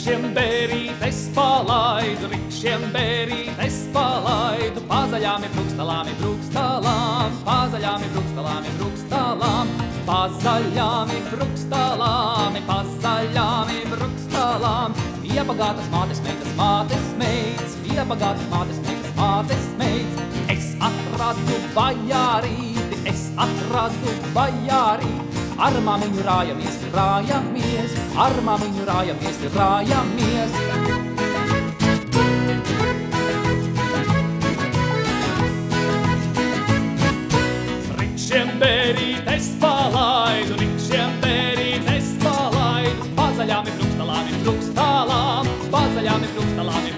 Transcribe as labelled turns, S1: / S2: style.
S1: Rikšiem bērītes palaidu, rikšiem bērītes palaidu, pazaļām ir brukstalām, pazaļām ir brukstalām, pazaļām ir brukstalām, pazaļām ir brukstalām. Bija bagātas mātes meitas, mātes meitas, bija bagātas mātes meitas, mātes meitas. Es atradu bajārīti, es atradu bajārīti. Ar māmiņu rājamies, rājamies, ar māmiņu rājamies, rājamies. Rikšiem bērītes palaidu, rikšiem bērītes palaidu, pazaļām ir brukstalām, pazaļām ir brukstalām,